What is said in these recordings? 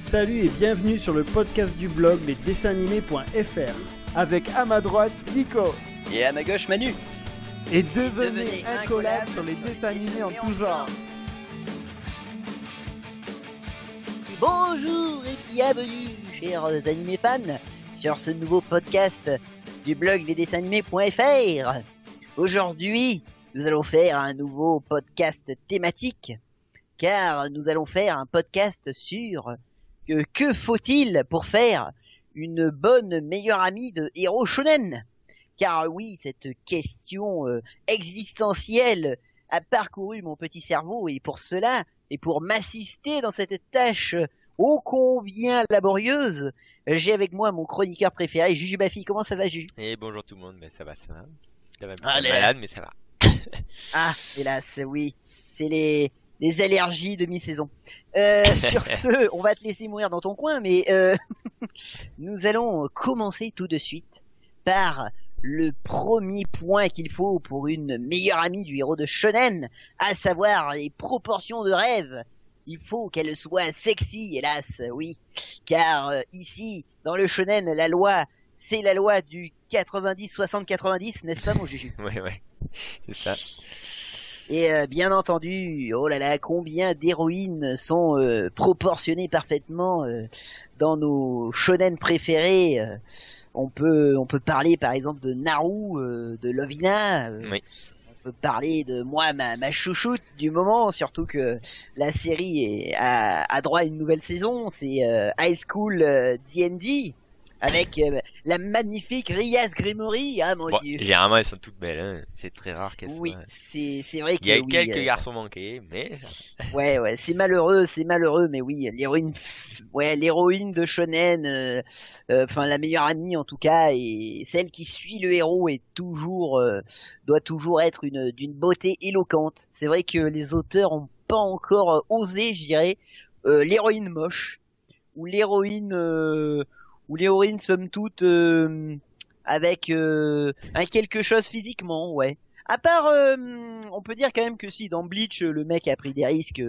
Salut et bienvenue sur le podcast du blog lesdessinsanimés.fr avec à ma droite Nico et à ma gauche Manu. Et devenez incollables sur les dessins animés en tout genre. Bonjour et bienvenue chers animés fans sur ce nouveau podcast du blog lesdessinsanimés.fr. Aujourd'hui nous allons faire un nouveau podcast thématique car nous allons faire un podcast sur que faut-il pour faire une bonne meilleure amie de héros shonen. Car oui, cette question existentielle a parcouru mon petit cerveau et pour cela, et pour m'assister dans cette tâche ô combien laborieuse, j'ai avec moi mon chroniqueur préféré, Juju Bafi. Comment ça va, Juju? Et bonjour tout le monde, mais ça va. Ça va malade, mais ça va. Ah, hélas, oui, c'est les allergies de mi-saison. Sur ce, on va te laisser mourir dans ton coin, mais nous allons commencer tout de suite par le premier point qu'il faut pour une meilleure amie du héros de shonen, à savoir les proportions de rêve. Il faut qu'elle soit sexy, hélas, oui, car ici, dans le shonen, la loi, c'est la loi du 90-60-90, n'est-ce pas mon Juju? Ouais, c'est ça. Et bien entendu, oh là là, combien d'héroïnes sont proportionnées parfaitement dans nos shonen préférés. On peut parler par exemple de Naru, de Lovina. Oui. On peut parler de moi, ma chouchoute du moment, surtout que la série a droit à une nouvelle saison. C'est High School D&D. Avec la magnifique Rias Grimory, ah mon dieu. Généralement elles sont toutes belles, hein. C'est très rare qu'elles soient. Oui, c'est vrai qu'il y a quelques garçons manqués, mais ouais, c'est malheureux, mais oui, l'héroïne de shonen, enfin la meilleure amie en tout cas, et celle qui suit le héros est toujours doit toujours être d'une beauté éloquente. C'est vrai que les auteurs ont pas encore osé, je dirais, l'héroïne moche ou l'héroïne somme toute avec un quelque chose physiquement, ouais. À part, on peut dire quand même que si dans Bleach le mec a pris des risques,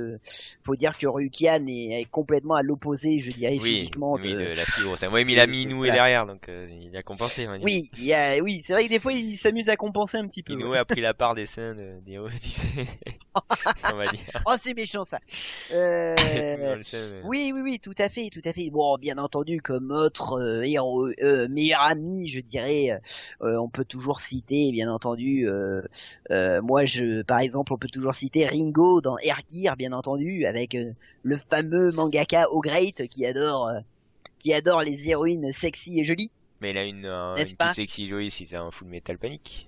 faut dire que Rukian est complètement à l'opposé, je dirais, physiquement. Oui, de la fille grosse. Oui, mais il a mis Inoue derrière, donc il a compensé. On va dire. Oui, c'est vrai que des fois il s'amuse à compenser un petit peu. Inoue a pris la part des seins des héros, on va dire. Oh, c'est méchant ça. Oui, tout à fait. Bon, bien entendu, comme autre héros, meilleur ami, je dirais, on peut toujours citer, bien entendu. Par exemple, on peut toujours citer Ringo dans Air Gear, bien entendu, avec le fameux mangaka O'Great qui adore les héroïnes sexy et jolies. Mais il a une plus sexy et jolie si c'est un Full Metal Panic.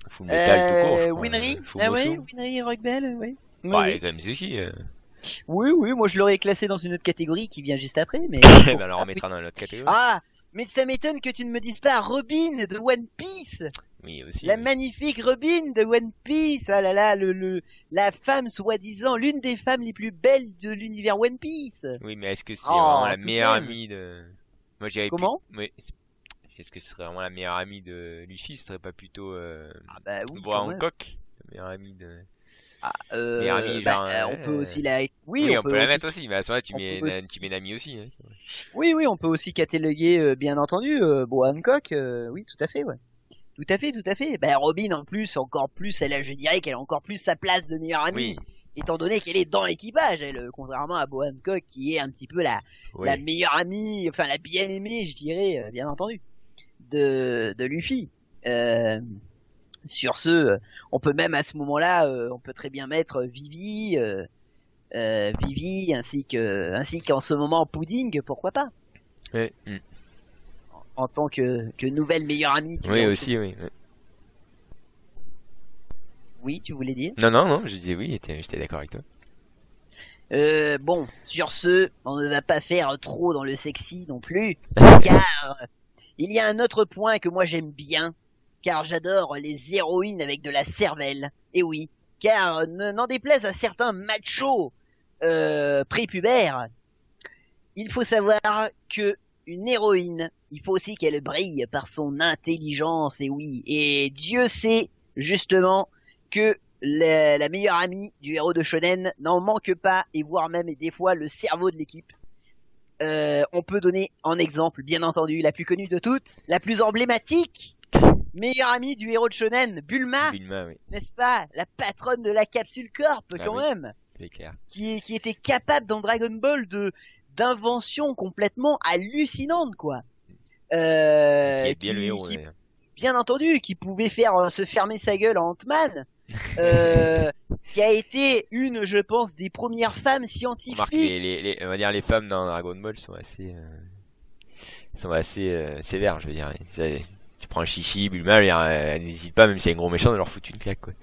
Full Metal tout court. Winry, Winry Rockbell, oui. Bah, elle est quand même sexy. Oui, moi je l'aurais classé dans une autre catégorie qui vient juste après, mais. Bah alors on mettra dans l'autre catégorie. Ah, mais ça m'étonne que tu ne me dises pas Robin de One Piece. Oui, aussi. La magnifique Robin de One Piece. Ah là là, la femme soi-disant, l'une des femmes les plus belles de l'univers One Piece. Oui, mais est-ce que c'est vraiment la meilleure amie de... Moi, comment oui. Est-ce que ce serait vraiment la meilleure amie de Luffy? Ce serait pas plutôt oui, Hancock, la meilleure amie de... on peut aussi la... Oui, on peut la mettre aussi, mais à ce moment-là, tu mets une amie aussi. Hein. Oui, on peut aussi cataloguer, bien entendu, Boa Hancock, oui, tout à fait, ouais. Tout à fait. Bah, Robin, en plus, encore plus, je dirais qu'elle a encore plus sa place de meilleure amie. Oui. Étant donné qu'elle est dans l'équipage, elle, contrairement à Boa Hancock, qui est un petit peu la meilleure amie, enfin, la bien-aimée, je dirais, bien entendu, de Luffy. Sur ce, on peut même à ce moment-là, on peut très bien mettre Vivi, ainsi qu'en ce moment Pudding, pourquoi pas. Ouais. En tant que nouvelle meilleure amie. Oui, aussi, oui. Oui, tu voulais dire? Non, je disais oui, j'étais d'accord avec toi. Bon, sur ce, on ne va pas faire trop dans le sexy non plus, car il y a un autre point que moi j'aime bien, car j'adore les héroïnes avec de la cervelle. Et oui, car n'en déplaise à certains machos prépubères, il faut savoir que une héroïne, il faut aussi qu'elle brille par son intelligence, et oui. Et Dieu sait, justement, que la meilleure amie du héros de shonen n'en manque pas, et voire même des fois le cerveau de l'équipe. On peut donner en exemple, bien entendu, la plus connue de toutes, la plus emblématique, meilleure amie du héros de shonen, Bulma, Bulma, oui, n'est-ce pas? La patronne de la capsule Corp, Ah quand oui. même, c'est clair. qui était capable dans Dragon Ball d'inventions complètement hallucinantes, quoi. Qui est bien le héros, d'ailleurs. Bien entendu, qui pouvait faire se fermer sa gueule en Ant-Man, qui a été je pense, des premières femmes Remarque, scientifiques. on va dire les femmes dans Dragon Ball sont assez sévères, je veux dire. Tu prends Chichi, Bulma, elle n'hésite pas, même si elle est un gros méchant, de leur foutre une claque, quoi.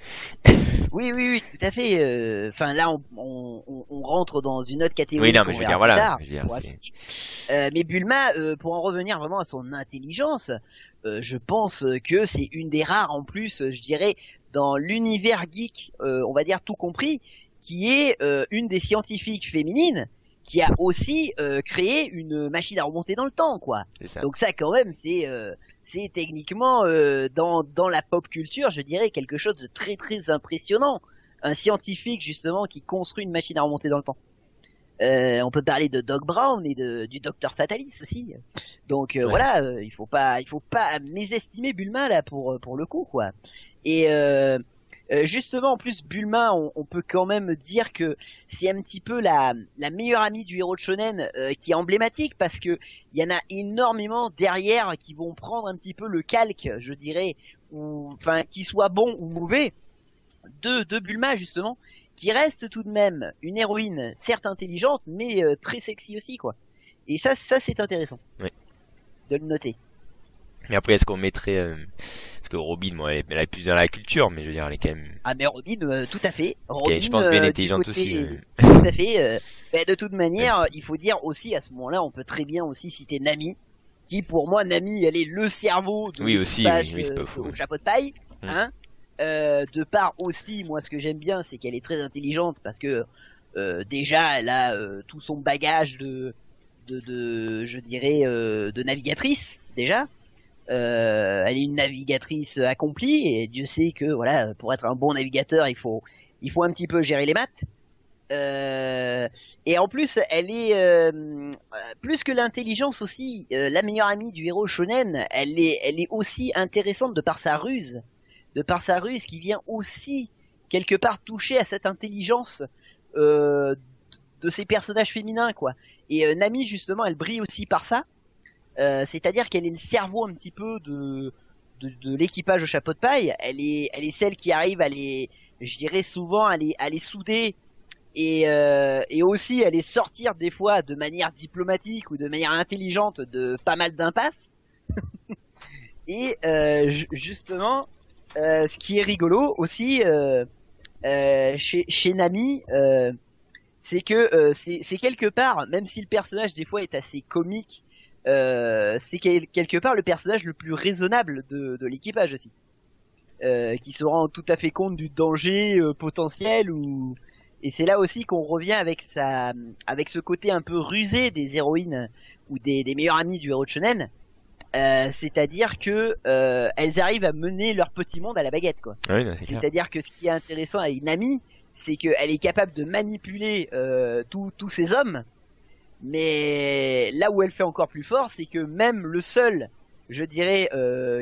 Oui, tout à fait. Enfin, là, on rentre dans une autre catégorie. Oui, non, mais qu'on je veux verra dire, voilà. plus tard, Je veux dire, pour ainsi dire. Mais Bulma, pour en revenir vraiment à son intelligence, je pense que c'est une des rares, en plus, je dirais, dans l'univers geek, on va dire tout compris, qui est une des scientifiques féminines qui a aussi créé une machine à remonter dans le temps, quoi. c'est ça. Donc ça, quand même, c'est techniquement dans la pop culture, je dirais, quelque chose de très très impressionnant. Un scientifique justement qui construit une machine à remonter dans le temps. On peut parler de Doc Brown et du Docteur Fatalis aussi. Donc Ouais. voilà, il faut pas mésestimer Bulma là pour le coup, quoi. Et justement, en plus, Bulma, on peut quand même dire que c'est un petit peu la meilleure amie du héros de shonen, qui est emblématique parce que il y en a énormément derrière qui vont prendre un petit peu le calque, je dirais, ou enfin, qu'il soit bon ou mauvais, de Bulma justement, qui reste tout de même une héroïne, certes intelligente, mais très sexy aussi, quoi. Et ça c'est intéressant Oui. de le noter. Mais après, est-ce qu'on mettrait... Parce que Robin, bon, elle est plus dans la culture, mais je veux dire, elle est quand même... Ah mais Robin, tout à fait. Robin, je pense bien du intelligente côté- aussi. Tout à fait. Mais de toute manière, Même il faut dire aussi à ce moment-là, on peut très bien aussi citer Nami, qui pour moi, Nami, elle est le cerveau de Oui, aussi, l'équipage, oui, c'est pas faux. au chapeau de paille, Mm. hein. De part aussi, moi, ce que j'aime bien, c'est qu'elle est très intelligente parce que déjà, elle a tout son bagage je dirais, de navigatrice déjà. Elle est une navigatrice accomplie et Dieu sait que voilà, pour être un bon navigateur, il faut un petit peu gérer les maths. Et en plus, elle est plus que l'intelligence aussi, la meilleure amie du héros shonen. Elle est aussi intéressante de par sa ruse, qui vient aussi quelque part toucher à cette intelligence de ces personnages féminins, quoi. Et Nami justement, elle brille aussi par ça. C'est-à-dire qu'elle est le cerveau un petit peu de l'équipage au chapeau de paille. Elle est celle qui arrive à je dirais souvent à les souder et aussi à les sortir des fois de manière diplomatique ou de manière intelligente de pas mal d'impasses. Et justement, ce qui est rigolo aussi chez Nami, c'est que c'est quelque part, même si le personnage des fois est assez comique, c'est quelque part le personnage le plus raisonnable de l'équipage aussi, qui se rend tout à fait compte du danger potentiel et c'est là aussi qu'on revient avec ce côté un peu rusé des héroïnes ou des meilleurs amis du héros de shonen, c'est-à-dire que elles arrivent à mener leur petit monde à la baguette, quoi. Oui, non, c'est clair. C'est-à-dire que ce qui est intéressant avec Nami, c'est qu'elle est capable de manipuler tous ces hommes. Mais là où elle fait encore plus fort, c'est que même le seul, je dirais,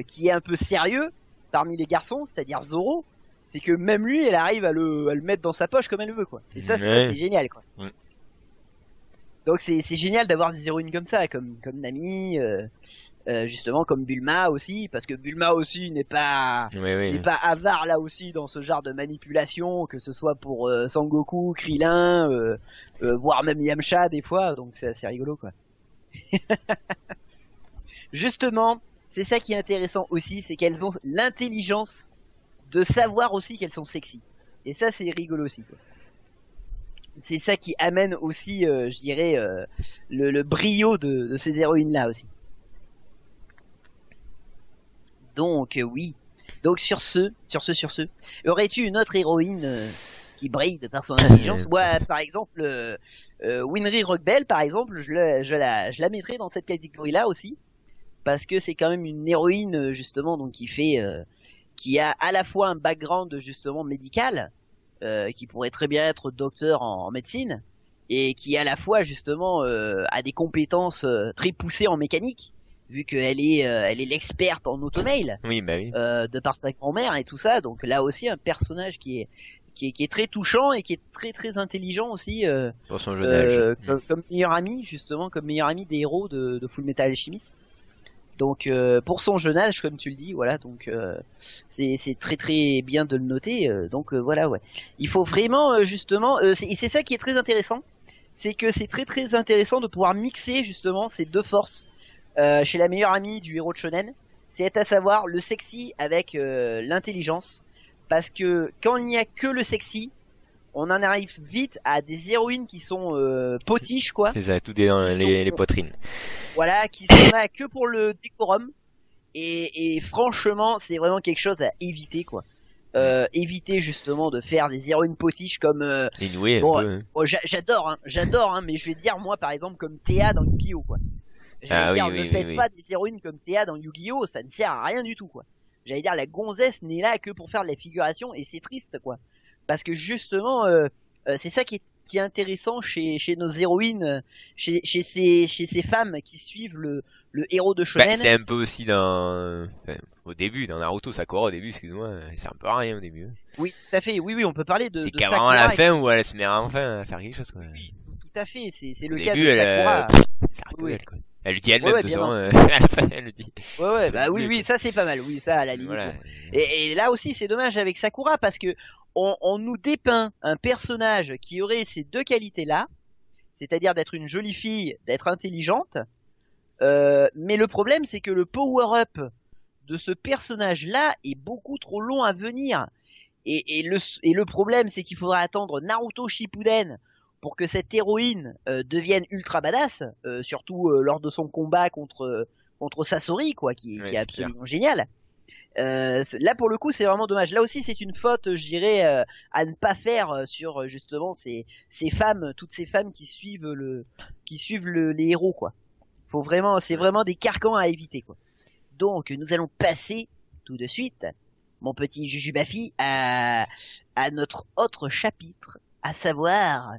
qui est un peu sérieux parmi les garçons, c'est-à-dire Zoro, c'est que même lui, elle arrive à le mettre dans sa poche comme elle veut, quoi. Et ça, Ouais. c'est génial, quoi. Ouais. Donc c'est génial d'avoir des héroïnes comme ça, comme Nami, justement comme Bulma aussi, parce que Bulma aussi n'est pas Oui. avare là aussi dans ce genre de manipulation, que ce soit pour Sangoku, Krillin, voire même Yamcha des fois, donc c'est assez rigolo, quoi. Justement, c'est ça qui est intéressant aussi, c'est qu'elles ont l'intelligence de savoir aussi qu'elles sont sexy. Et ça c'est rigolo aussi, quoi. C'est ça qui amène aussi, je dirais, le brio de ces héroïnes là aussi. Donc oui. Donc sur ce, aurais-tu une autre héroïne qui brille de par son intelligence? Moi, par exemple, Winry Rockbell, par exemple, je la mettrais dans cette catégorie-là aussi, parce que c'est quand même une héroïne justement, donc qui a à la fois un background justement médical, qui pourrait très bien être docteur en médecine, et qui à la fois justement a des compétences très poussées en mécanique, vu qu'elle est l'experte en automail, Oui, bah oui. de par sa grand-mère et tout ça. Donc là aussi un personnage qui est très touchant et qui est très très intelligent aussi, Pour son jeune âge. comme meilleur ami justement, comme meilleur ami des héros de Full Metal Alchemist. Donc pour son jeune âge, comme tu le dis, voilà, donc c'est très très bien de le noter. Donc voilà, ouais. Il faut vraiment justement, et c'est ça qui est très intéressant, c'est que c'est très très intéressant de pouvoir mixer justement ces deux forces chez la meilleure amie du héros de shonen. C'est à savoir le sexy avec l'intelligence, parce que quand il n'y a que le sexy, on en arrive vite à des héroïnes qui sont potiches, quoi. C'est ça, tout est dans les poitrines. Voilà, qui sont là que pour le décorum. Et franchement, c'est vraiment quelque chose à éviter, quoi. Éviter justement de faire des héroïnes potiches comme Inouï, bon, j'adore, mais je vais dire moi par exemple comme Théa dans Yu-Gi-Oh, quoi. J'allais dire, ne faites pas des héroïnes comme Théa dans Yu-Gi-Oh, ça ne sert à rien du tout, quoi. J'allais dire, la gonzesse n'est là que pour faire de la figuration, et c'est triste, quoi. Parce que justement, c'est ça qui est intéressant chez nos héroïnes, chez ces femmes qui suivent le héros de shonen. C'est un peu aussi dans, au début, dans Naruto, Sakura au début, excuse-moi, c'est un peu rien au début. Oui, tout à fait, oui, on peut parler de c'est Sakura. qu'avant à la fin où elle se met enfin à faire quelque chose, quoi. Oui, tout à fait, c'est le Au cas début, de Sakura. c'est un peu Oui. elle, quoi. Elle le dit elle-même, Ouais, de bien toute façon, à la fin, elle le dit. Ouais, C'est bah mieux, oui, quoi. ça c'est pas mal, oui, ça à la limite. Voilà. Bon. Et là aussi, c'est dommage avec Sakura parce que on nous dépeint un personnage qui aurait ces deux qualités-là, c'est-à-dire d'être une jolie fille, d'être intelligente. Mais le problème, c'est que le power-up de ce personnage-là est beaucoup trop long à venir. Et le problème, c'est qu'il faudra attendre Naruto Shippuden pour que cette héroïne devienne ultra badass, surtout lors de son combat contre Sasori, quoi, qui est absolument génial. Là pour le coup c'est vraiment dommage. Là aussi c'est une faute, je dirais, à ne pas faire sur justement ces femmes, toutes ces femmes qui suivent les héros, quoi. Faut vraiment, c'est vraiment des carcans à éviter, quoi. Donc nous allons passer tout de suite, mon petit Jujubafi, à notre autre chapitre, à savoir,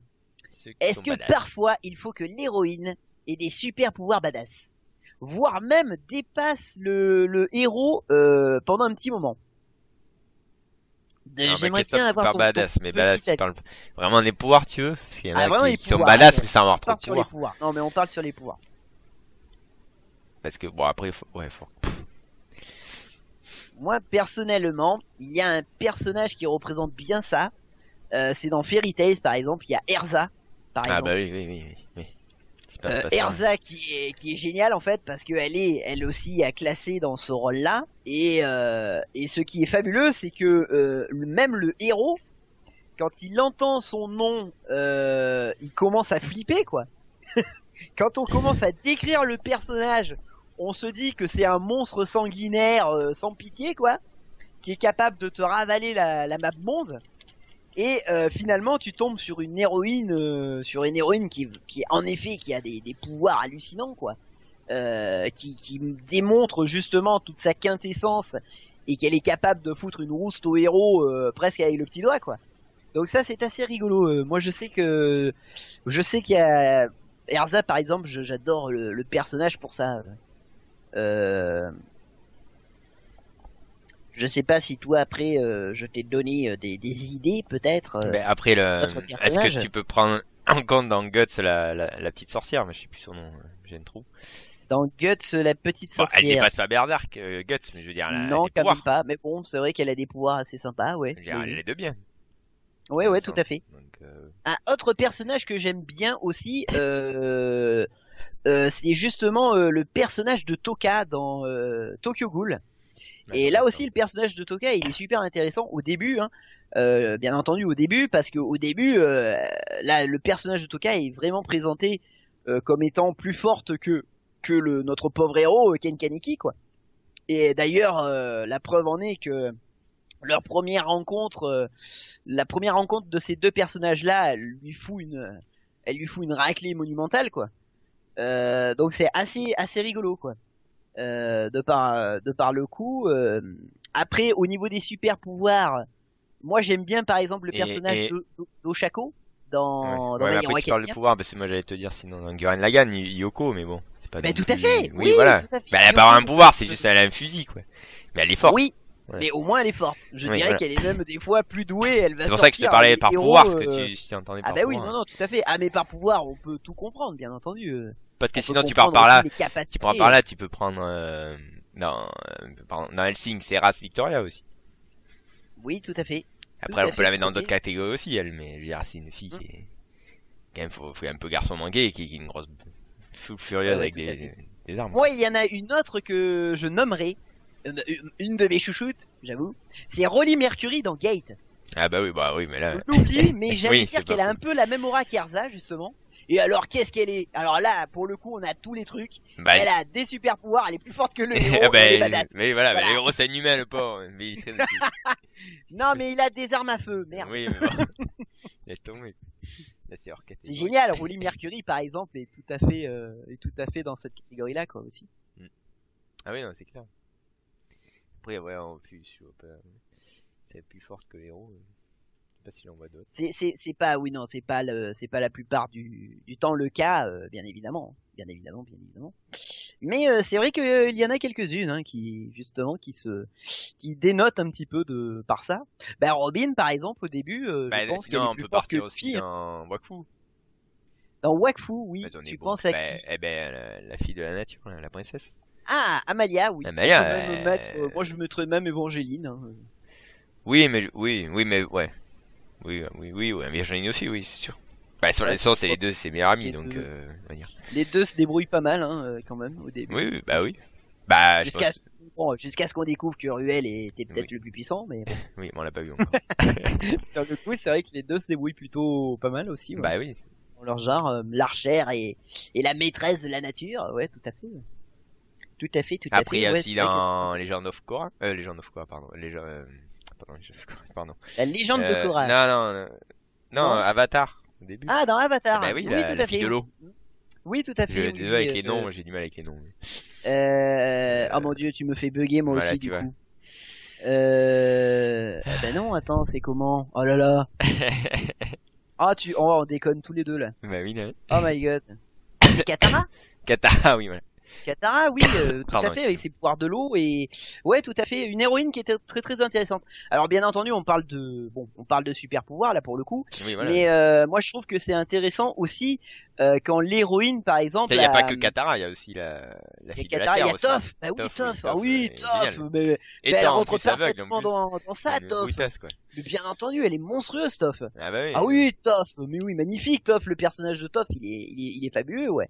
est-ce que parfois il faut que l'héroïne ait des super pouvoirs badass, voire même dépasse le héros pendant un petit moment. J'aimerais bien avoir ton badass, mais badass, tu parles vraiment des pouvoirs, tu veux? Parce qu'il y en a qui sont pouvoirs, badass, mais sans avoir trop de pouvoirs. Non, mais on parle sur les pouvoirs. Parce que bon, après, faut. Moi, personnellement, il y a un personnage qui représente bien ça. C'est dans Fairy Tail, par exemple, il y a Erza. Par exemple. Bah oui. Erza qui est géniale en fait parce qu'elle est elle aussi à classer dans ce rôle-là, et ce qui est fabuleux, c'est que même le héros, quand il entend son nom, il commence à flipper, quoi. Quand on commence à décrire le personnage, on se dit que c'est un monstre sanguinaire sans pitié, quoi, qui est capable de te ravaler la map monde. Et finalement tu tombes sur une héroïne qui en effet qui a des pouvoirs hallucinants, quoi, qui démontre justement toute sa quintessence et qu'elle est capable de foutre une rouste au héros presque avec le petit doigt, quoi. Donc ça c'est assez rigolo. Moi je sais qu'il y a Erza par exemple, j'adore le personnage pour ça. Je sais pas si toi après je t'ai donné des idées peut-être. Après est-ce que tu peux prendre en compte dans Guts la petite sorcière, mais je sais plus son nom, j'ai un trou. Dans Guts la petite sorcière. Elle dépasse pas Berserk, Guts, mais je veux dire non, quand même pas, mais bon, c'est vrai qu'elle a des pouvoirs assez sympas, ouais. Elle a les deux bien. Ouais, tout à fait. Donc, un autre personnage que j'aime bien aussi, c'est justement le personnage de Toka dans Tokyo Ghoul. Et là aussi, le personnage de Toka, il est super intéressant au début, hein. Bien entendu au début, parce que au début, là, le personnage de Toka est vraiment présenté comme étant plus forte que notre pauvre héros Ken Kaneki, quoi. Et d'ailleurs, la preuve en est que leur première rencontre, la première rencontre de ces deux personnages-là, elle lui fout une raclée monumentale, quoi. Donc c'est assez rigolo, quoi. De par le coup. Après, au niveau des super pouvoirs, moi j'aime bien par exemple le personnage d'Oshako dans My My Hero Hero tu parles de Academia. pouvoir, parce que moi j'allais te dire sinon dans Gurren Lagann, Yoko, mais bon. Pas Mais non tout à plus- fait, Oui, oui, voilà. tout à fait. Bah, elle a pas vraiment un pouvoir, c'est juste elle a un fusil, quoi. Mais elle est forte. Oui, Ouais. mais au moins elle est forte. Je Oui, dirais voilà. qu'elle est même des fois plus douée. Elle va C'est pour ça que je te sortir parlais des par héros, pouvoir, parce que tu entendais Ah par bah oui, pouvoir. non, tout à fait. Ah mais par pouvoir, on peut tout comprendre, bien entendu. Parce que On peut sinon tu pars comprendre par là, aussi les capacités. tu prends par là, tu peux prendre dans Helsing, c'est Race Victoria aussi. Oui, tout à fait. Après Tout à on peut fait, la mettre dans tout à d'autres catégories aussi, elle, mais je veux dire c'est une fille qui est quand même faut un peu garçon manqué et qui est une grosse foule furieuse Ouais, avec tout à des armes. Moi, il y en a une autre que je nommerai, une de mes chouchoutes, j'avoue. C'est Rolly Mercury dans Gate. Ah bah oui, mais là On l'oublie, mais j'allais Oui, dire c'est qu'elle pas a un peu la même aura qu'Erza, justement. Et alors, qu'est-ce qu'elle est? Alors là, pour le coup, on a tous les trucs. bah, Elle a des super pouvoirs, elle est plus forte que le héros, ah bah, elle est badass. mais voilà, Voilà. le héros c'est un humain le pauvre, mais il traîne Non, mais il a des armes à feu, merde. Oui, mais bon. Laisse tomber. Là, c'est hors C'est catégorie. génial, Rolly Mercury, par exemple, est tout à fait dans cette catégorie-là, quoi, aussi. Ah oui, non, c'est clair. Après, ouais, en plus, je vois pas. C'est plus forte que les héros. Je sais pas si j'en vois d'autres. C'est pas, oui, non, c'est pas la plupart du temps le cas, bien évidemment. Bien évidemment. Mais c'est vrai qu'il y en a quelques-unes hein, qui justement qui dénotent un petit peu par ça. Bah Robin par exemple au début, je pense qu'elle est plus forte que aussi Pi. dans Wakfu. Dans Wakfu, oui. Bah, Tu penses à qui? Eh ben, la fille de la nature, la princesse. Ah, Amalia, oui. Amalia, On peut même mettre, moi je mettrais même Evangeline. Hein. Oui, mais ouais. Oui, Virginie aussi, oui, c'est sûr. Bah, sur la licence, c'est les deux, c'est meilleurs amis, Les donc, deux. on va dire. Les deux se débrouillent pas mal hein, quand même au début. Oui, bah oui. Bah, je Jusqu'à pense... jusqu'à ce qu'on découvre que Ruel était peut-être Oui. le plus puissant, mais bon. Oui, mais on l'a pas vu encore. Sur le coup, c'est vrai que les deux se débrouillent plutôt pas mal aussi. Ouais. Bah oui. Dans leur genre, l'archère et la maîtresse de la nature, ouais, tout à fait. Tout à fait. Après, il y a ouais, aussi c'est vrai dans Legend of Korra, pardon. Legend of Korra, pardon. que la légende de Korra. Non, Non. Avatar, au début. Ah, dans Avatar. Bah oui, tout la à fille fait. de l'eau. Oui, tout à fait. J'ai oui, avec les noms, j'ai du mal avec les noms. Oh mon dieu, tu me fais bugger moi Voilà, aussi tu du vois. coup. Ben non, attends, c'est comment? Oh là là. Ah, on déconne tous les deux là. Bah oui, là. Oh my god. C'est Katara? Katara, oui, voilà. Katara, oui, tout Pardon, à fait, avec ses pouvoirs de l'eau et ouais, tout à fait, une héroïne qui était très très intéressante. Alors bien entendu, on parle de super pouvoirs là pour le coup, Oui, voilà. mais moi je trouve que c'est intéressant aussi quand l'héroïne, par exemple, Il n'y a pas que Katara, il y a aussi la fille de la Katara, il y Terre a aussi. Toph. Bah oui, Toph. Ah oui, génial. Toph. Mais Et elle en rentre plus aveugle, parfaitement en plus. dans ça, Une Toph. brutasse, quoi. Mais bien entendu, elle est monstrueuse, Toph. Ah bah oui. Ah oui, Toph, mais oui, magnifique, Toph, le personnage de Toph, il est fabuleux, ouais.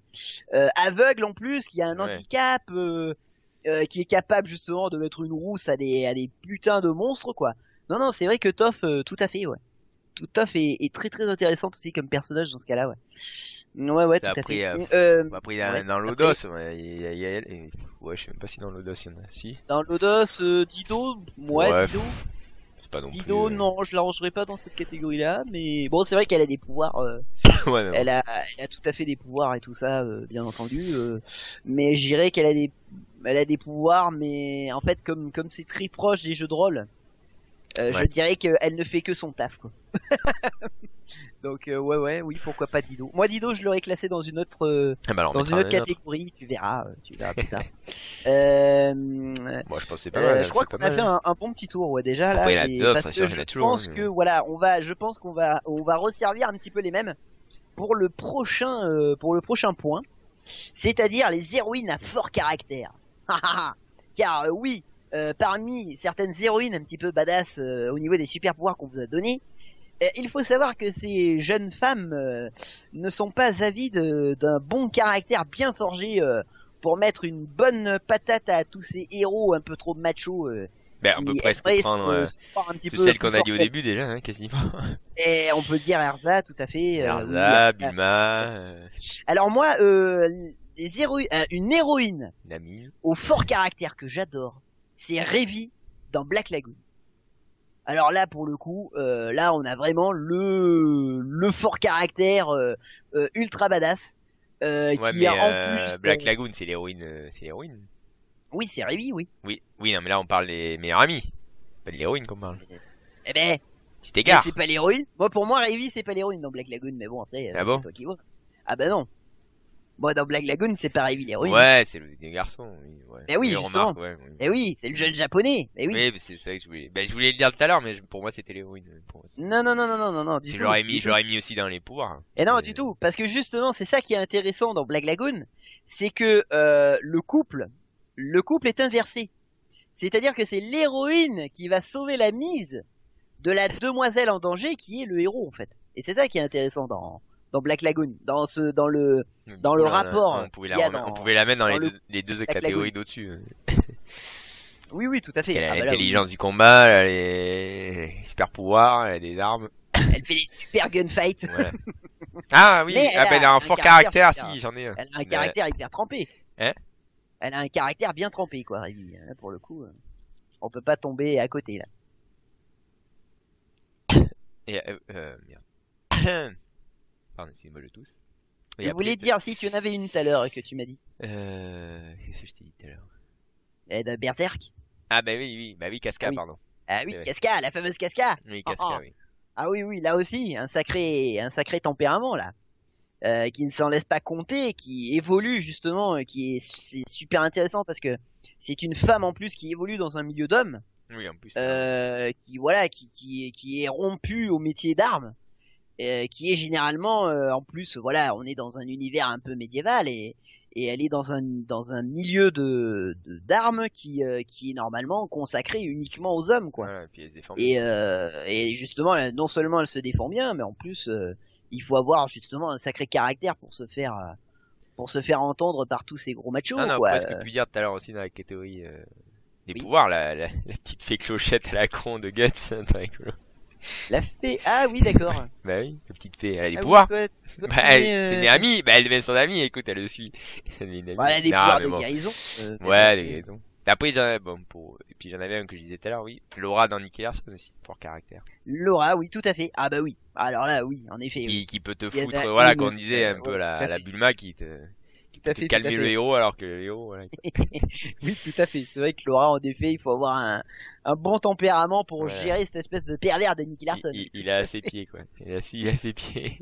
Aveugle en plus, qui a un Ouais. handicap, qui est capable justement de mettre une rousse à des putains de monstres, quoi. Non, c'est vrai que Toph, tout à fait, ouais. Toph est très très intéressante aussi comme personnage dans ce cas-là, ouais. Ouais, tout à Après, fait. après, ouais, dans l'Odos, ouais, il y a elle. Ouais, je sais même pas si dans l'Odos il y en a. Si. Dans l'Odos, Dido, Ouais, Dido. C'est pas non plus. Dido, non, je la rangerai pas dans cette catégorie-là, mais bon, c'est vrai qu'elle a des pouvoirs. Ouais, mais bon. Elle a tout à fait des pouvoirs et tout ça, bien entendu. Mais je dirais qu'elle a des pouvoirs, mais en fait, comme c'est très proche des jeux de rôle, je dirais qu'elle ne fait que son taf, quoi. Donc oui, pourquoi pas Dido. Moi, Dido, je l'aurais classé dans une autre Ah bah alors, on dans une mettra autre un autre. catégorie. Tu verras plus tard. Bon, je pense que c'est pas mal. Je crois qu'on a fait un bon petit tour, ouais, déjà là. Après, il y en a et d'autres, parce c'est que sûr, il y je en a toujours, pense hein, que mais- voilà, je pense qu'on va resservir un petit peu les mêmes pour le prochain point, c'est-à-dire les héroïnes à fort caractère. Car oui, parmi certaines héroïnes un petit peu badass au niveau des super pouvoirs qu'on vous a donnés, il faut savoir que ces jeunes femmes ne sont pas avides d'un bon caractère bien forgé pour mettre une bonne patate à tous ces héros un peu trop machos Ben, on peut qui presque aimeraient prendre se croire un petit tout peu celle qu'on plus a dit au fortes. début déjà, hein, quasiment. Et on peut dire Erza, tout à fait. Erza, oui, Bulma, Alors moi, une héroïne Nami. au fort caractère que j'adore, c'est Revi dans Black Lagoon. Alors là, pour le coup, là, on a vraiment le fort caractère ultra badass Ouais, qui mais a en plus. Black Lagoon, c'est l'héroïne. Oui, c'est Revi, oui. Oui, non, mais là on parle des meilleurs amis, pas de l'héroïne qu'on parle. Eh ben, Tu t'égares. C'est pas l'héroïne. Moi, pour moi, Ivy, c'est pas l'héroïne dans Black Lagoon, mais bon, après, Ah bon c'est toi qui vois. Ah bah non. Moi, dans Black Lagoon, c'est pas Ivy l'héroïne. Ouais, c'est le garçon. Oui, ouais. Mais oui, justement. Remarque, ouais, oui. Eh oui, c'est le jeune japonais. Eh oui. Oui, mais c'est ça que je voulais. Ben, je voulais le dire tout à l'heure, mais pour moi, c'était l'héroïne. Non, du Si tout. je l'aurais mis aussi dans les pouvoirs. Et non, du tout. Parce que justement, c'est ça qui est intéressant dans Black Lagoon. C'est que, le couple est inversé. C'est-à-dire que c'est l'héroïne qui va sauver la mise de la demoiselle en danger qui est le héros, en fait. Et c'est ça qui est intéressant dans Black Lagoon. Dans le rapport qu'il y a dans... On pouvait la mettre dans dans les deux Black catégories Lagoon. d'au-dessus. Oui, tout à fait. Elle a Ah, bah là, l'intelligence du combat, elle a les super pouvoirs, elle a des armes. elle fait des super gunfights. Voilà. Ah oui, Mais ah ben elle a un fort caractère, si, j'en ai un. Elle a un caractère hyper trempé. Hein? Elle a un caractère bien trempé, quoi, Ivy. Là, pour le coup, on peut pas tomber à côté, là. Et, merde. Pardon, excusez-moi, je tousse. Et Je après, voulais dire, si tu en avais une tout à l'heure que tu m'as dit. Qu'est-ce que je t'ai dit tout à l'heure? De Berserk. Ah bah oui, Casca, Ah oui. pardon. Ah oui, C'est vrai. Casca, la fameuse Casca. Oui, Ah, Casca, ah. oui. Ah oui, là aussi, un sacré tempérament, là. Qui ne s'en laisse pas compter, qui évolue justement, c'est super intéressant parce que c'est une femme en plus qui évolue dans un milieu d'hommes, Oui, en plus. qui est rompue au métier d'armes, qui est généralement, en plus, voilà, on est dans un univers un peu médiéval et elle est dans un milieu d'armes qui est normalement consacré uniquement aux hommes, quoi. Voilà, et puis elle se défend. Et justement, non seulement elle se défend bien, mais en plus, il faut avoir justement un sacré caractère pour se faire entendre par tous ces gros machos, Ah non, quoi. après, ce que tu peux dire tout à l'heure aussi dans la catégorie des Oui. pouvoirs, la petite fée clochette à la con de Guts, c'est très rigolo. La fée, ah oui, d'accord. Bah oui, la petite fée, elle a des Ah oui, pouvoirs. toi, Bah, tu c'est mets, une amie, bah elle devient son amie, écoute, elle le suit. Elle devient une amie. bah, elle a des Non, pouvoirs mais de bon. guérison. Ouais, des guérisons. Après, et puis j'en avais un que je disais tout à l'heure, oui. Laura dans Nicky Larson aussi, pour caractère. Laura, oui, tout à fait. Ah bah oui. Alors là, oui, en effet. Oui. Qui peut te Il y en a foutre, voilà, une, comme on disait un peu ouais, tout à la fait. Bulma qui Tout peut à te fait, calmer tout à le fait. héros alors que le héros, voilà. Oui, tout à fait. C'est vrai que Laura, en effet, il faut avoir un bon tempérament pour Voilà. gérer cette espèce de pervers de Nicky Larson. Il a ses pieds, quoi. Il a ses pieds.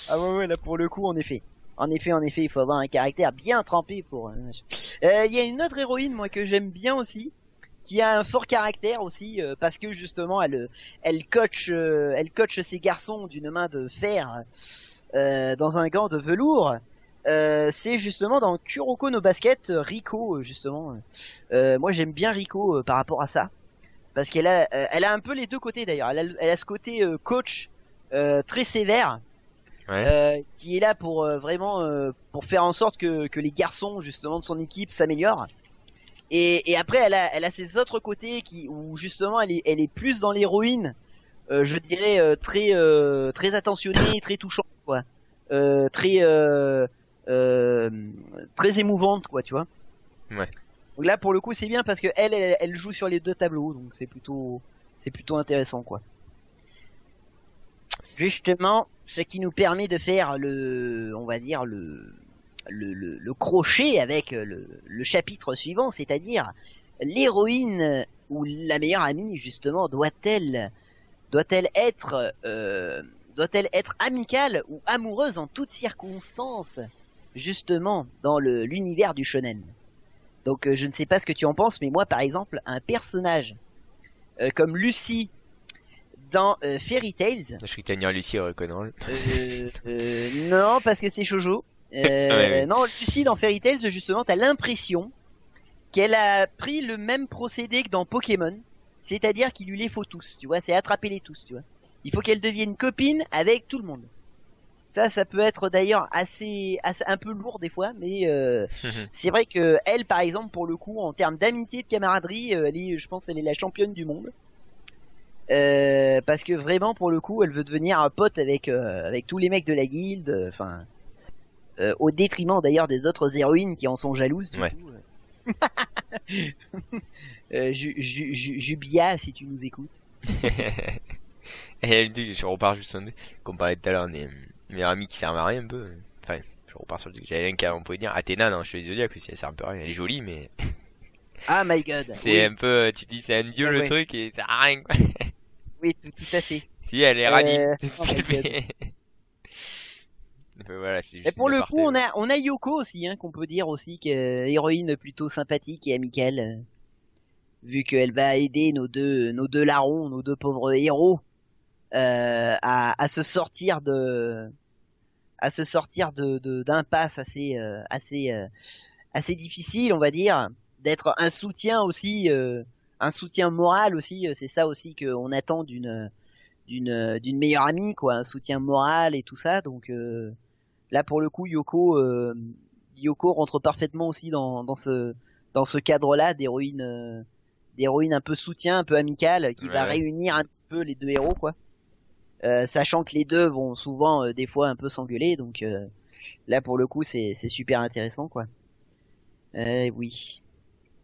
Ah ouais, là pour le coup, en effet. En effet, il faut avoir un caractère bien trempé pour. Il y a une autre héroïne, moi, que j'aime bien aussi, qui a un fort caractère aussi, parce que justement, elle coach ses garçons d'une main de fer dans un gant de velours. C'est justement dans Kuroko no Basket, Riko, justement. Moi, j'aime bien Riko par rapport à ça, parce elle a un peu les deux côtés d'ailleurs. Elle a ce côté coach très sévère. Ouais. Qui est là pour vraiment pour faire en sorte que les garçons justement de son équipe s'améliorent. Et après elle a ses autres côtés où justement elle est plus dans l'héroïne, je dirais très attentionnée, très touchante, quoi. Très émouvante, quoi, tu vois. Ouais. Donc là pour le coup c'est bien parce que elle joue sur les deux tableaux, donc c'est plutôt intéressant, quoi. Justement, ce qui nous permet de faire on va dire le crochet avec le chapitre suivant, c'est-à-dire l'héroïne ou la meilleure amie, justement, doit-elle être amicale ou amoureuse en toutes circonstances, justement, dans l'univers du shonen. Donc je ne sais pas ce que tu en penses, mais moi par exemple, un personnage comme Lucy dans Fairy Tails. Je suis Tania Lucie Rock'n'Roll. Non, parce que c'est shoujo. Ouais. Non, Lucy dans Fairy Tails, justement, t'as l'impression qu'elle a pris le même procédé que dans Pokémon, c'est-à-dire qu'il lui les faut tous, tu vois, c'est attraper les tous, tu vois. Il faut qu'elle devienne copine avec tout le monde. Ça peut être d'ailleurs assez un peu lourd des fois, mais c'est vrai que elle, par exemple, pour le coup, en termes d'amitié, de camaraderie, je pense, elle est la championne du monde. Parce que vraiment pour le coup elle veut devenir un pote avec tous les mecs de la guilde, enfin au détriment d'ailleurs des autres héroïnes qui en sont jalouses du Ouais. coup. Jubia, si tu nous écoutes. Et elle dit, je repars juste sur qu'on parlait tout à l'heure, mes amis qui servent à rien un peu. Enfin, je repars sur le truc. J'avais un cas, on pouvait dire Athéna dans Chevalier du Zodiac aussi, elle sert un peu à rien. Elle est jolie, mais Ah my god. c'est Oui. un peu, tu te dis c'est un dieu le Ouais. truc et ça sert à rien, quoi. Oui, tout à fait. Si, elle est radine. C'est oh ce qu'elle my God. fait. Voilà, c'est Et juste pour une le aparté, coup, ouais. on a Yoko aussi, hein, qu'on peut dire aussi, héroïne plutôt sympathique et amicale, vu qu'elle va aider nos deux larrons, nos deux pauvres héros, à se sortir d'impasse assez difficile, on va dire, d'être un soutien aussi, un soutien moral aussi. C'est ça aussi qu'on attend d'une meilleure amie, quoi, un soutien moral et tout ça. Donc là, pour le coup, Yoko rentre parfaitement aussi dans ce cadre-là d'héroïne un peu soutien, un peu amicale, qui va Ouais. réunir un petit peu les deux héros, quoi. Sachant que les deux vont souvent des fois un peu s'engueuler, donc là pour le coup c'est super intéressant, quoi. Oui.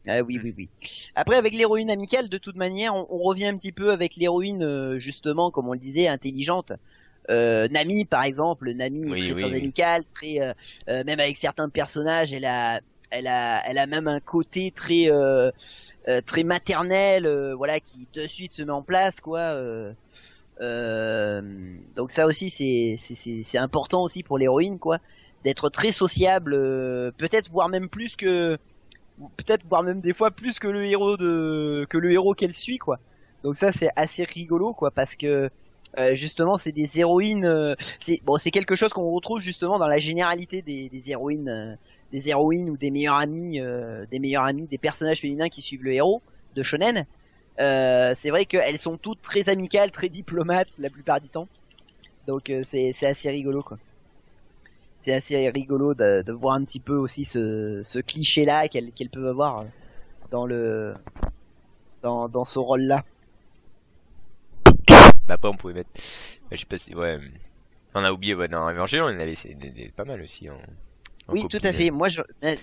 Oui. Après, avec l'héroïne amicale, de toute manière, on revient un petit peu avec l'héroïne, justement, comme on le disait, intelligente. Nami, par exemple, Nami est Oui, très oui. amicale, même avec certains personnages, elle a même un côté très maternel, voilà, qui de suite se met en place, quoi. Donc ça aussi, c'est important aussi pour l'héroïne, quoi, d'être très sociable, peut-être voire même des fois plus que le héros qu'elle suit, quoi. Donc ça c'est assez rigolo, quoi, parce que justement c'est des héroïnes, c'est quelque chose qu'on retrouve justement dans la généralité des héroïnes ou des meilleurs amis, des personnages féminins qui suivent le héros de shonen. C'est vrai qu'elles sont toutes très amicales, très diplomates la plupart du temps. Donc c'est assez rigolo, quoi. C'est assez rigolo de voir un petit peu aussi ce cliché-là qu'elles peuvent avoir dans ce rôle-là. Bah, après, on pouvait mettre. Je sais pas si. Ouais. On a oublié, ouais, dans Evangelion, on avait pas mal aussi. En Oui, copine. tout à fait. Moi,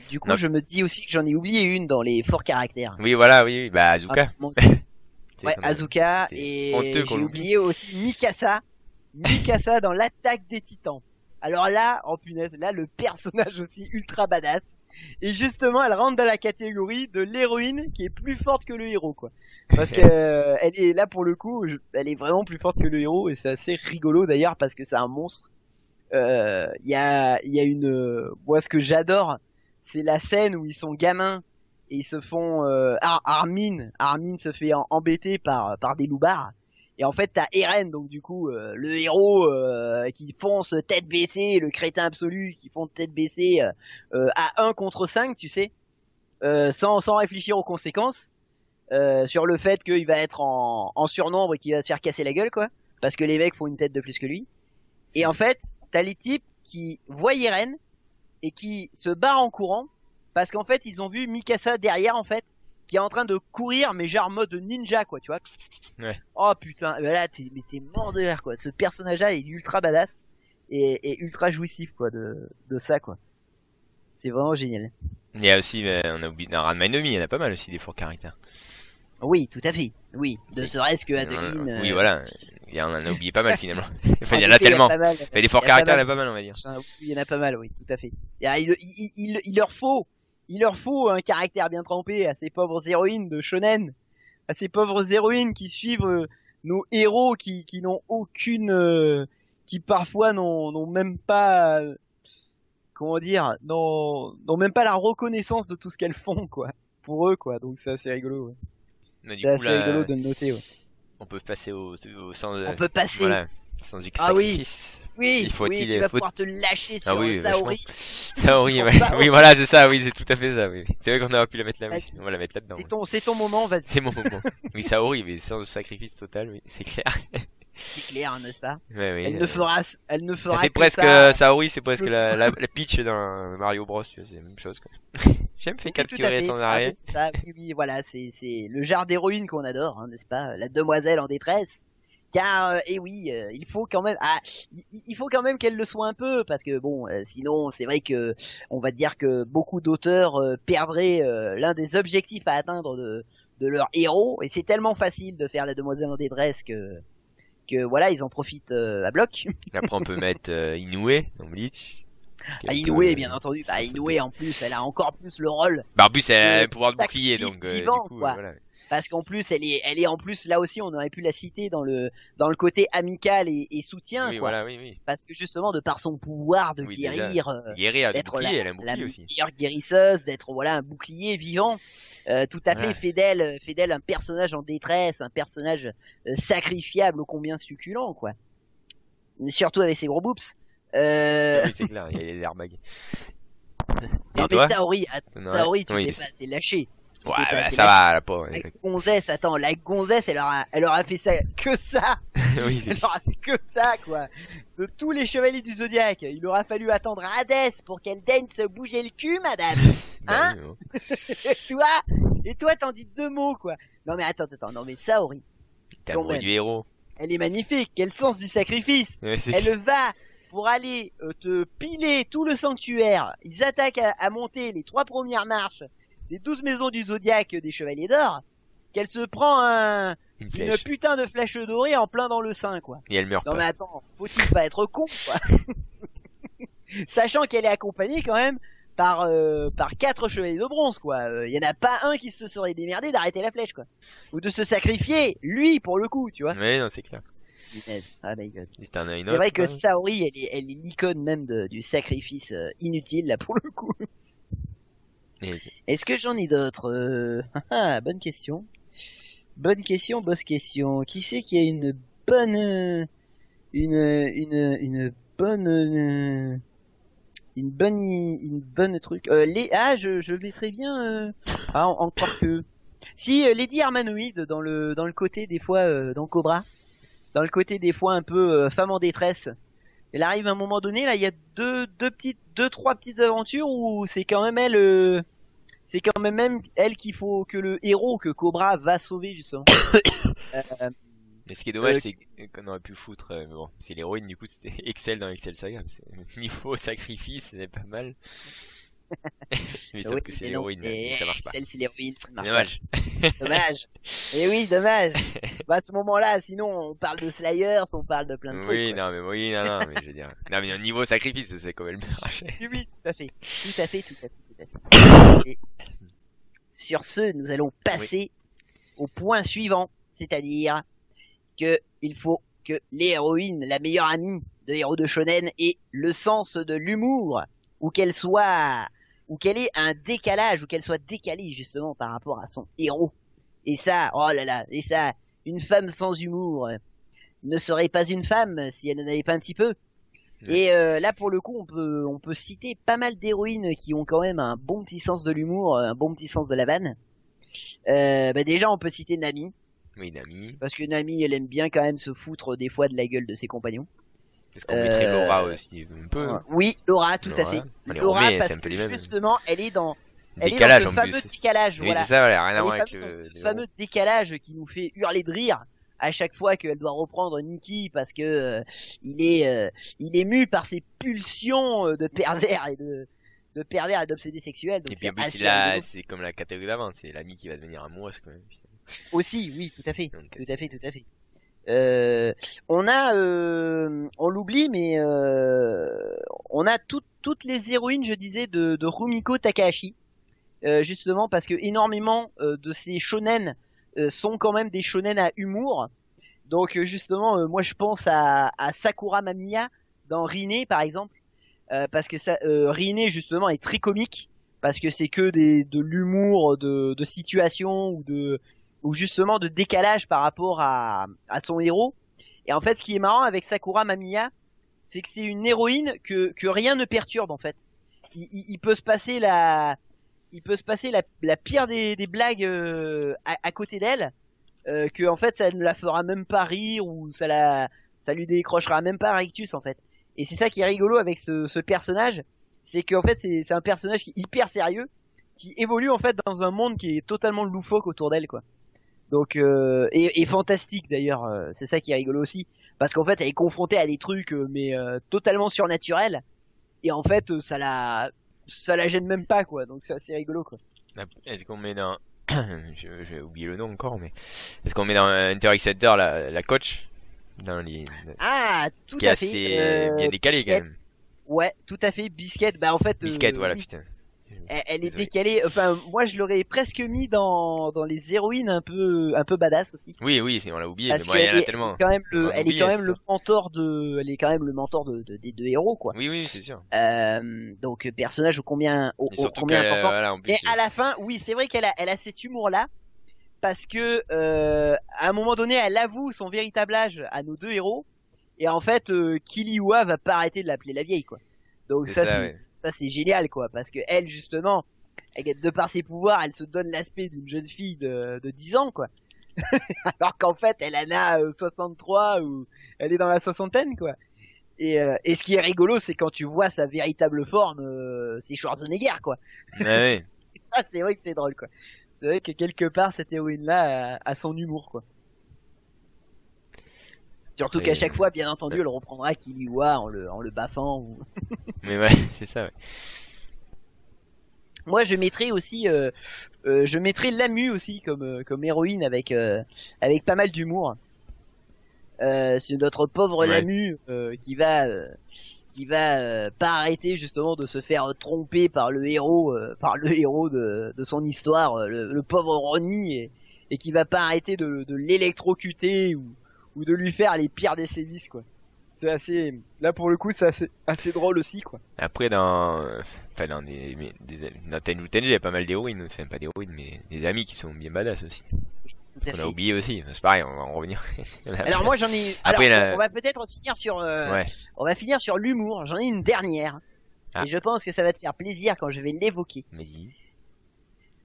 du coup, Non. je me dis aussi que j'en ai oublié une dans les forts caractères. Oui, voilà, oui. Bah, Azuka. Ah, mon Dieu. C'est Ouais, qu'on a- Azuka, c'était honteux et qu'on j'ai l'oublie. oublié aussi Mikasa. Mikasa dans l'attaque des titans. Alors là, oh punaise, là, le personnage aussi ultra badass. Et justement, elle rentre dans la catégorie de l'héroïne qui est plus forte que le héros, quoi. Parce que elle est là pour le coup, elle est vraiment plus forte que le héros, et c'est assez rigolo d'ailleurs parce que c'est un monstre. Il y a moi ce que j'adore, c'est la scène où ils sont gamins et ils se font Armin se fait embêter par des loupards. Et en fait, t'as Eren, donc du coup, le héros qui fonce tête baissée, le crétin absolu qui fonce tête baissée à 1 contre 5, tu sais, sans réfléchir aux conséquences, sur le fait qu'il va être en surnombre et qu'il va se faire casser la gueule, quoi, parce que les mecs font une tête de plus que lui. Et en fait, t'as les types qui voient Eren et qui se barrent en courant, parce qu'en fait, ils ont vu Mikasa derrière, en fait, qui est en train de courir, mais genre mode ninja, quoi, tu vois. Ouais. Oh putain, bah là t'es mort de rire, quoi. Ce personnage-là il est ultra badass et ultra jouissif, quoi, de ça, quoi. C'est vraiment génial. Il y a aussi, on a oublié, dans Ranma no Mi, il y en a pas mal aussi des forts caractères. Oui, tout à fait. Oui, ne serait-ce que Adeline. Oui, voilà. On en a oublié pas mal finalement. Enfin, En il y en a effet, il y tellement. pas mal. Mais des forts Il y a pas caractères, il y en mal. a pas mal, on va dire. Oui, il y en a pas mal, oui, tout à fait. Il leur faut un caractère bien trempé à ces pauvres héroïnes de shonen, à ces pauvres héroïnes qui suivent nos héros qui n'ont qui parfois n'ont même pas, comment dire, n'ont même pas la reconnaissance de tout ce qu'elles font, quoi, pour eux, quoi. Donc c'est assez rigolo, ouais. Mais du C'est coup, assez là, rigolo de le noter, ouais. on peut passer au sens. On peut passer. Voilà. Sans du Ah oui. sacrifice. Oui, Il faut-il- tu vas pouvoir te lâcher sur oui, Saori. Saori, Sur ouais. Saori. Oui, voilà, c'est ça, oui, c'est tout à fait ça, oui. C'est vrai qu'on aurait pu la mettre là, oui. Vas-y. On va la mettre là-dedans. Ouais. C'est ton moment, vas-y. C'est mon moment. Oui, Saori, mais sans sacrifice total, oui, c'est clair. C'est clair, n'est-ce pas? Ouais, oui, Elle ne fera ça fait que presque ça. Saori, c'est presque la Peach dans Mario Bros, tu vois, c'est la même chose, quoi. J'aime fait Oui, tout à capturer fait. sans Ah, arrêt. mais c'est ça. Oui, voilà, c'est le genre d'héroïne qu'on adore, hein, n'est-ce pas? La demoiselle en détresse. Car, il faut quand même, il faut quand même qu'elle le soit un peu, parce que bon, sinon, c'est vrai que, on va dire que beaucoup d'auteurs perdraient l'un des objectifs à atteindre de leur héros, et c'est tellement facile de faire la demoiselle en détresse que voilà, ils en profitent à bloc. Après, on peut mettre Inoue dans Bleach. Ah, Inoue, bien entendu. Bah, Inoue, en plus, elle a encore plus le rôle Bah, en plus, elle a de un pouvoir de bouclier, sacrifice donc, vivant, du coup, quoi. voilà. Parce qu'en plus, elle est en plus, là aussi, on aurait pu la citer dans le côté amical et soutien, Oui, quoi. voilà, oui. Parce que justement, de par son pouvoir de Oui, déjà, guérir, guérir, d'être bouclier, elle a un la bouclier aussi. meilleure guérisseuse, d'être voilà un bouclier vivant, tout à fait Voilà. fidèle, un personnage en détresse, un personnage sacrifiable ô combien succulent, quoi. Surtout avec ses gros boobs. Oui, c'est clair, il y a les airbags. Et Non mais toi? Saori, tu Oui, t'es pas assez lâché. Tu ouais, t'es pas bah, assez ça lâché. va, la pauvre. La gonzesse, attends, la gonzesse, elle leur a fait ça, que ça. Oui, c'est Elle leur a fait que ça, quoi. De tous les chevaliers du Zodiaque, il aura fallu attendre Hadès pour qu'elle daigne se bouger le cul, madame. Hein? Et toi, t'en dis 2 mots, quoi. Non mais attends, non mais Saori, T'as quand amoureux même, du héros. elle est magnifique. Quel sens du sacrifice. Ouais, Elle va pour aller te piler tout le sanctuaire. Ils attaquent à monter les 3 premières marches des 12 maisons du Zodiaque des Chevaliers d'Or. Qu'elle se prend une une flèche. putain de flèche dorée en plein dans le sein, quoi. Et elle meurt Non pas. mais attends, faut-il pas être con, quoi. Sachant qu'elle est accompagnée quand même par 4 chevaliers de bronze, quoi. Y en a pas un qui se serait démerdé d'arrêter la flèche, quoi. Ou de se sacrifier, lui, pour le coup, tu vois. Oui, non, c'est clair. Punaise. Ah my god. C'était un C'est vrai que Saori, elle est l'icône même du sacrifice inutile, là, pour le coup. Est-ce que j'en ai d'autres? Bonne question. Bonne question, boss question. Qui c'est qui a une bonne... une bonne truc. Je vais très bien. Encore que. Si Lady Armanoïde dans le côté des fois dans Cobra, dans le côté des fois un peu femme en détresse. Elle arrive à un moment donné là, il y a deux trois petites aventures où c'est quand même elle. C'est quand même elle qu'il faut que le héros que Cobra va sauver justement. Mais ce qui est dommage, c'est qu'on aurait pu foutre. Mais bon, c'est l'héroïne, du coup, c'était Excel dans Excel Saga. Niveau sacrifice, c'est pas mal. Mais sauf que c'est l'héroïne, ça marche pas. Celle, c'est l'héroïne. Dommage. Dommage. Et oui, dommage. Bah, à ce moment-là, sinon, on parle de Slayers, on parle de plein de trucs. Oui, non, mais je veux dire. Non, mais au niveau sacrifice, c'est quand même bien. Oui, tout à fait. Et sur ce, nous allons passer au point suivant, c'est-à-dire que il faut que l'héroïne, la meilleure amie de héros de shonen, ait le sens de l'humour, ou qu'elle ait un décalage, ou qu'elle soit décalée justement par rapport à son héros. Et ça, oh là là, une femme sans humour ne serait pas une femme si elle n'en avait pas un petit peu. Et là pour le coup on peut citer pas mal d'héroïnes qui ont quand même un bon petit sens de l'humour, un bon petit sens de la vanne. Déjà on peut citer Nami. Oui, Nami. Parce que Nami elle aime bien quand même se foutre des fois de la gueule de ses compagnons. Est-ce qu'on mettrait Laura aussi un peu? Oui, Laura, tout à fait. Laura parce que justement elle est dans le fameux décalage. Oui, c'est ça, voilà, rien à voir avec ce fameux décalage qui nous fait hurler de rire à chaque fois qu'elle doit reprendre Nikki parce que il est mu par ses pulsions de pervers et d'obsédé sexuel. Donc et puis en plus c'est comme la catégorie d'avant, c'est l'ami qui va devenir amoureuse quand même. Aussi, oui, tout à fait. On l'oublie, mais on a toutes les héroïnes, je disais, de Rumiko Takahashi, justement parce que énormément de ces shonen sont quand même des shonen à humour. Donc justement, moi je pense à Sakura Mamiya dans Rin par exemple, parce que Rin justement est très comique, parce que c'est que de l'humour de situation ou justement de décalage par rapport à son héros. Et en fait, ce qui est marrant avec Sakura Mamiya, c'est que c'est une héroïne que rien ne perturbe en fait. Il peut se passer la pire des blagues à côté d'elle, que en fait ça ne la fera même pas rire ou ça lui décrochera même pas un rictus en fait. Et c'est ça qui est rigolo avec ce personnage, c'est qu'en fait c'est un personnage qui est hyper sérieux, qui évolue en fait dans un monde qui est totalement loufoque autour d'elle quoi. Donc et fantastique d'ailleurs, c'est ça qui est rigolo aussi, parce qu'en fait elle est confrontée à des trucs mais totalement surnaturels, et en fait ça la gêne même pas quoi, donc c'est assez rigolo quoi. Est-ce qu'on met dans j'ai oublié le nom encore, mais est-ce qu'on met dans Hunter x Hunter la coach dans les tout qui à est fait assez bien décalé quand même. Ouais, tout à fait. Biscuit, bah en fait Biscuit, voilà, putain. Elle est décalée. Enfin, moi, je l'aurais presque mis dans les héroïnes un peu badass aussi. Oui, on l'a oublié. Parce mais bon, il y en a qu'elle tellement. elle est quand même le mentor des deux héros, quoi. Oui, c'est sûr. Donc personnage combien important. Voilà, en plus, Et à la fin, oui, c'est vrai qu'elle a cet humour-là. Parce que à un moment donné, elle avoue son véritable âge à nos deux héros. Et en fait, Killua va pas arrêter de l'appeler la vieille, quoi. Donc ça, c'est génial, quoi, parce que elle, justement, de par ses pouvoirs, elle se donne l'aspect d'une jeune fille de 10 ans, quoi. Alors qu'en fait, elle en a 63 ou elle est dans la soixantaine, quoi. Et ce qui est rigolo, c'est quand tu vois sa véritable forme, c'est Schwarzenegger, quoi. Ouais. Ça, c'est vrai que c'est drôle, quoi. C'est vrai que quelque part, cette héroïne-là a son humour, quoi. Surtout qu'à chaque fois, bien entendu, elle reprendra Killua en le baffant. Mais ouais, c'est ça, ouais. Moi, je mettrais aussi, je mettrais Lamu aussi comme héroïne avec pas mal d'humour. C'est notre pauvre Lamu qui va pas arrêter justement de se faire tromper par le héros de son histoire, le pauvre Ronnie, et qui va pas arrêter de l'électrocuter ou de lui faire les pires des sévices, quoi. C'est assez, là pour le coup, c'est assez drôle aussi, quoi. Après, dans Tengu, il y a pas mal d'héroïnes, enfin pas d'héroïnes, mais des amis qui sont bien badass aussi. On a oublié aussi, c'est pareil, on va en revenir. Alors moi j'en ai, alors, on va peut-être finir sur, on va finir sur l'humour. J'en ai une dernière, et je pense que ça va te faire plaisir quand je vais l'évoquer.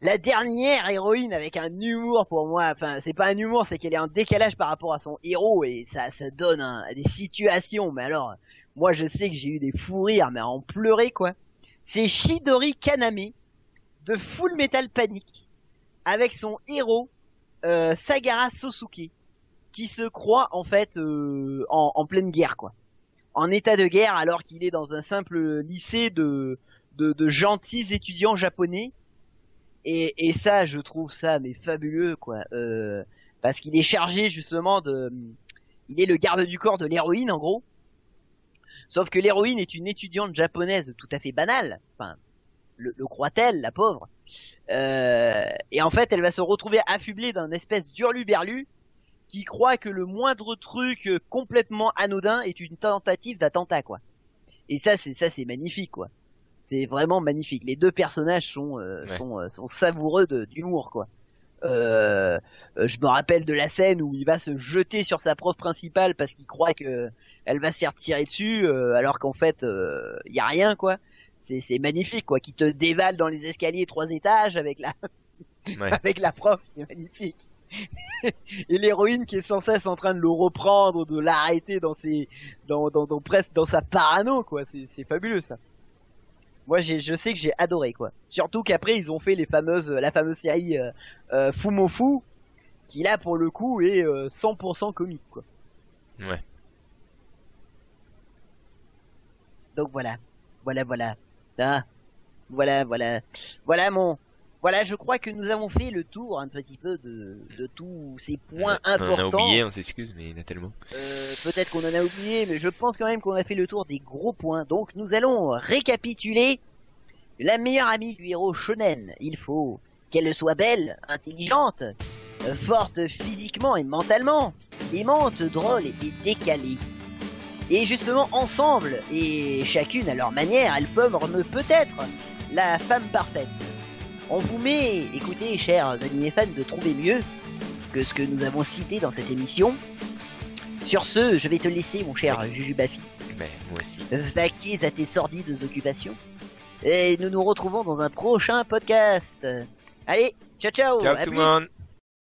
La dernière héroïne avec un humour pour moi, enfin c'est pas un humour, c'est qu'elle est en décalage par rapport à son héros et ça donne des situations. Mais alors, moi je sais que j'ai eu des fous rires, mais à en pleurer, quoi. C'est Chidori Kaname de Full Metal Panic avec son héros Sagara Sosuke qui se croit en fait en pleine guerre, quoi. En état de guerre alors qu'il est dans un simple lycée de gentils étudiants japonais. Et ça, je trouve ça mais fabuleux, quoi. Parce qu'il est chargé justement il est le garde du corps de l'héroïne, en gros. Sauf que l'héroïne est une étudiante japonaise tout à fait banale. Enfin, le croit-elle, la pauvre. Et en fait, elle va se retrouver affublée d'un espèce d'hurluberlu qui croit que le moindre truc complètement anodin est une tentative d'attentat, quoi. Et ça, c'est magnifique, quoi. C'est vraiment magnifique. Les deux personnages sont savoureux d'humour, quoi. Je me rappelle de la scène où il va se jeter sur sa prof principale parce qu'il croit que elle va se faire tirer dessus, alors qu'en fait, y a rien, quoi. C'est magnifique, quoi. Qui te dévale dans les escaliers 3 étages avec avec la prof, c'est magnifique. Et l'héroïne qui est sans cesse en train de le reprendre, de l'arrêter presque dans sa parano, quoi. C'est fabuleux, ça. Moi, je sais que j'ai adoré, quoi. Surtout qu'après, ils ont fait la fameuse série Fumofu, qui là, pour le coup, est 100% comique, quoi. Ouais. Donc voilà. Ah, voilà, je crois que nous avons fait le tour un petit peu de tous ces points importants. On a oublié, on s'excuse, mais il y en a tellement. Peut-être qu'on en a oublié, mais je pense quand même qu'on a fait le tour des gros points. Donc nous allons récapituler. La meilleure amie du héros shonen, il faut qu'elle soit belle, intelligente, forte physiquement et mentalement, aimante, drôle et décalée. Et justement ensemble, et chacune à leur manière, elles forment peut-être la femme parfaite. On vous met, écoutez, chers animés fans, de trouver mieux que ce que nous avons cité dans cette émission. Sur ce, je vais te laisser, mon cher Jujubafi. Ben, moi aussi. Vaquer à tes sordides occupations. Et nous nous retrouvons dans un prochain podcast. Allez, ciao ciao, ciao à tout plus. le monde.